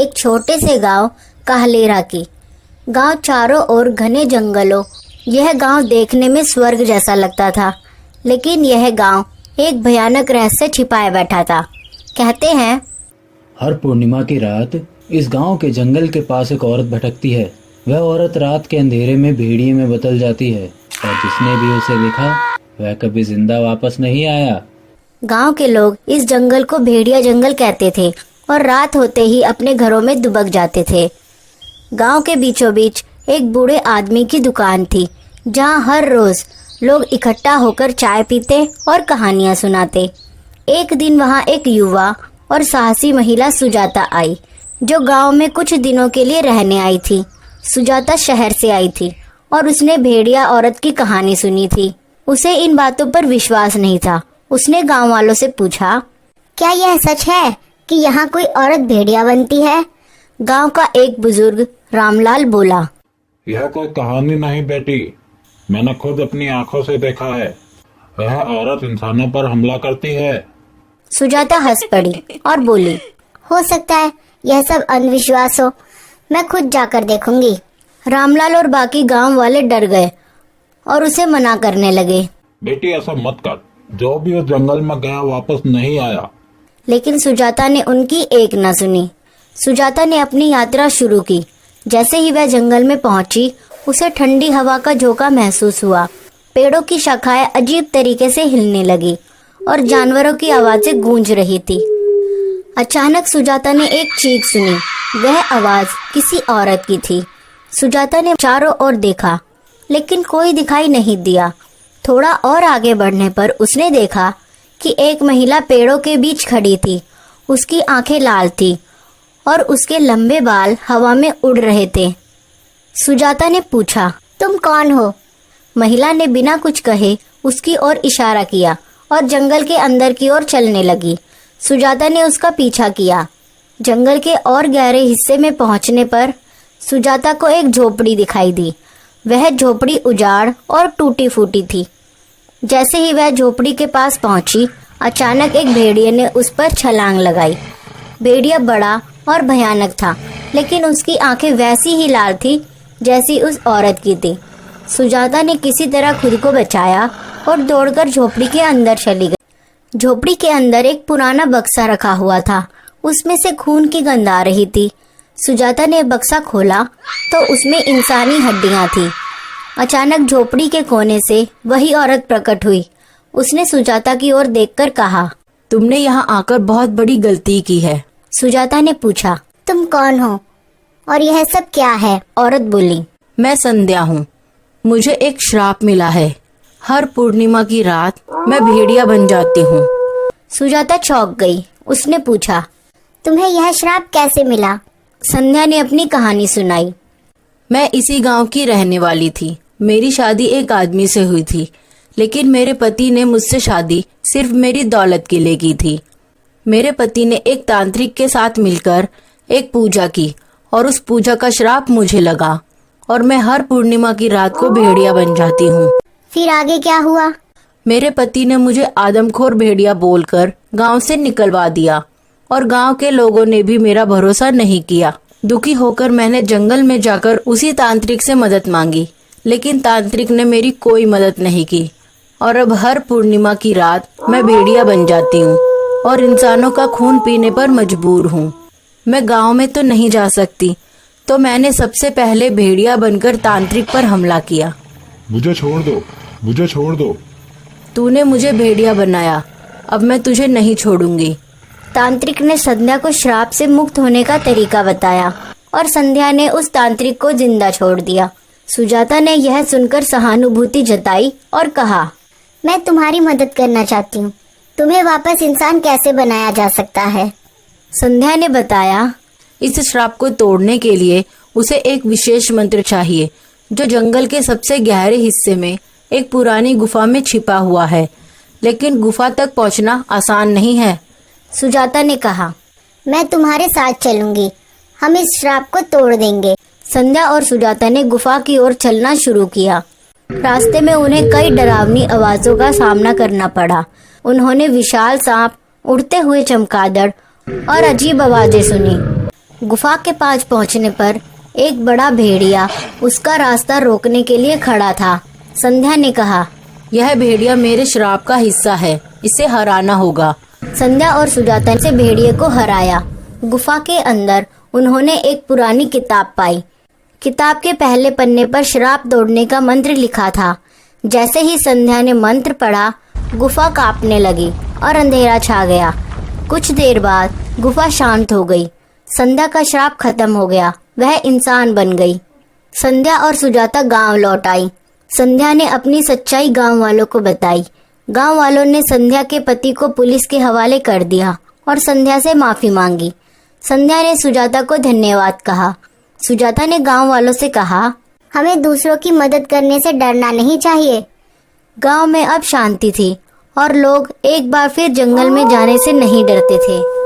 एक छोटे से गांव काहलेरा की। गांव चारों ओर घने जंगलों। यह गांव देखने में स्वर्ग जैसा लगता था, लेकिन यह गांव एक भयानक रहस्य छिपाए बैठा था। कहते हैं हर पूर्णिमा की रात इस गांव के जंगल के पास एक औरत भटकती है। वह औरत रात के अंधेरे में भेड़िए में बदल जाती है और जिसने भी उसे देखा वह कभी जिंदा वापस नहीं आया। गांव के लोग इस जंगल को भेड़िया जंगल कहते थे और रात होते ही अपने घरों में दुबक जाते थे। गांव के बीचों बीच एक बूढ़े आदमी की दुकान थी, जहां हर रोज लोग इकट्ठा होकर चाय पीते और कहानियां सुनाते। एक दिन वहां एक युवा और साहसी महिला सुजाता आई, जो गांव में कुछ दिनों के लिए रहने आई थी। सुजाता शहर से आई थी और उसने भेड़िया औरत की कहानी सुनी थी। उसे इन बातों पर विश्वास नहीं था। उसने गांव वालों से पूछा, क्या यह सच है कि यहाँ कोई औरत भेड़िया बनती है? गांव का एक बुजुर्ग रामलाल बोला, यह कोई कहानी नहीं बेटी, मैंने खुद अपनी आंखों से देखा है। वह औरत इंसानों पर हमला करती है। सुजाता हंस पड़ी और बोली, हो सकता है यह सब अंधविश्वास हो, मैं खुद जाकर देखूंगी। रामलाल और बाकी गांव वाले डर गए और उसे मना करने लगे। बेटी ऐसा मत कर, जो भी उस जंगल में गया वापस नहीं आया। लेकिन सुजाता ने उनकी एक न सुनी। सुजाता ने अपनी यात्रा शुरू की। जैसे ही वह जंगल में पहुंची, उसे ठंडी हवा का झोंका महसूस हुआ। पेड़ों की शाखाएं अजीब तरीके से हिलने लगी और जानवरों की आवाजें गूंज रही थी। अचानक सुजाता ने एक चीख सुनी। वह आवाज किसी औरत की थी। सुजाता ने चारों ओर देखा, लेकिन कोई दिखाई नहीं दिया। थोड़ा और आगे बढ़ने पर उसने देखा कि एक महिला पेड़ों के बीच खड़ी थी। उसकी आंखें लाल थी और उसके लंबे बाल हवा में उड़ रहे थे। सुजाता ने पूछा, तुम कौन हो? महिला ने बिना कुछ कहे उसकी ओर इशारा किया और जंगल के अंदर की ओर चलने लगी। सुजाता ने उसका पीछा किया। जंगल के और गहरे हिस्से में पहुंचने पर सुजाता को एक झोपड़ी दिखाई दी। वह झोपड़ी उजाड़ और टूटी फूटी थी। जैसे ही वह झोपड़ी के पास पहुंची, अचानक एक भेड़िए ने उस पर छलांग लगाई। भेड़िया बड़ा और भयानक था, लेकिन उसकी आंखें वैसी ही लाल थी जैसी उस औरत की थी। सुजाता ने किसी तरह खुद को बचाया और दौड़कर झोपड़ी के अंदर चली गई। झोपड़ी के अंदर एक पुराना बक्सा रखा हुआ था। उसमें से खून की गंध आ रही थी। सुजाता ने बक्सा खोला तो उसमें इंसानी हड्डियां थी। अचानक झोपड़ी के कोने से वही औरत प्रकट हुई। उसने सुजाता की ओर देखकर कहा, तुमने यहाँ आकर बहुत बड़ी गलती की है। सुजाता ने पूछा, तुम कौन हो और यह सब क्या है? औरत बोली, मैं संध्या हूँ। मुझे एक श्राप मिला है। हर पूर्णिमा की रात मैं भेड़िया बन जाती हूँ। सुजाता चौंक गई। उसने पूछा, तुम्हें यह श्राप कैसे मिला? संध्या ने अपनी कहानी सुनाई। मैं इसी गांव की रहने वाली थी। मेरी शादी एक आदमी से हुई थी, लेकिन मेरे पति ने मुझसे शादी सिर्फ मेरी दौलत के लिए की थी। मेरे पति ने एक तांत्रिक के साथ मिलकर एक पूजा की और उस पूजा का श्राप मुझे लगा और मैं हर पूर्णिमा की रात को भेड़िया बन जाती हूँ। फिर आगे क्या हुआ? मेरे पति ने मुझे आदमखोर भेड़िया बोलकर गांव से निकलवा दिया और गांव के लोगों ने भी मेरा भरोसा नहीं किया। दुखी होकर मैंने जंगल में जाकर उसी तांत्रिक से मदद मांगी, लेकिन तांत्रिक ने मेरी कोई मदद नहीं की और अब हर पूर्णिमा की रात मैं भेड़िया बन जाती हूँ और इंसानों का खून पीने पर मजबूर हूँ। मैं गांव में तो नहीं जा सकती, तो मैंने सबसे पहले भेड़िया बनकर तांत्रिक पर हमला किया। मुझे छोड़ दो, मुझे छोड़ दो। तूने मुझे भेड़िया बनाया, अब मैं तुझे नहीं छोड़ूंगी। तांत्रिक ने संध्या को श्राप से मुक्त होने का तरीका बताया और संध्या ने उस तांत्रिक को जिंदा छोड़ दिया। सुजाता ने यह सुनकर सहानुभूति जताई और कहा, मैं तुम्हारी मदद करना चाहती हूँ। तुम्हें वापस इंसान कैसे बनाया जा सकता है? संध्या ने बताया, इस श्राप को तोड़ने के लिए उसे एक विशेष मंत्र चाहिए, जो जंगल के सबसे गहरे हिस्से में एक पुरानी गुफा में छिपा हुआ है, लेकिन गुफा तक पहुँचना आसान नहीं है। सुजाता ने कहा, मैं तुम्हारे साथ चलूंगी, हम इस श्राप को तोड़ देंगे। संध्या और सुजाता ने गुफा की ओर चलना शुरू किया। रास्ते में उन्हें कई डरावनी आवाजों का सामना करना पड़ा। उन्होंने विशाल सांप, उड़ते हुए चमगादड़ और अजीब आवाजें सुनी। गुफा के पास पहुंचने पर एक बड़ा भेड़िया उसका रास्ता रोकने के लिए खड़ा था। संध्या ने कहा, यह भेड़िया मेरे श्राप का हिस्सा है, इसे हराना होगा। संध्या और सुजाता ने भेड़िए को हराया। गुफा के अंदर उन्होंने एक पुरानी किताब पाई। किताब के पहले पन्ने पर श्राप तोड़ने का मंत्र लिखा था। जैसे ही संध्या ने मंत्र पढ़ा, गुफा कांपने लगी और अंधेरा छा गया। कुछ देर बाद गुफा शांत हो गई। संध्या का श्राप खत्म हो गया, वह इंसान बन गई। संध्या और सुजाता गांव लौट आई। संध्या ने अपनी सच्चाई गांव वालों को बताई। गांव वालों ने संध्या के पति को पुलिस के हवाले कर दिया और संध्या से माफी मांगी। संध्या ने सुजाता को धन्यवाद कहा। सुजाता ने गांव वालों से कहा, हमें दूसरों की मदद करने से डरना नहीं चाहिए। गांव में अब शांति थी और लोग एक बार फिर जंगल में जाने से नहीं डरते थे।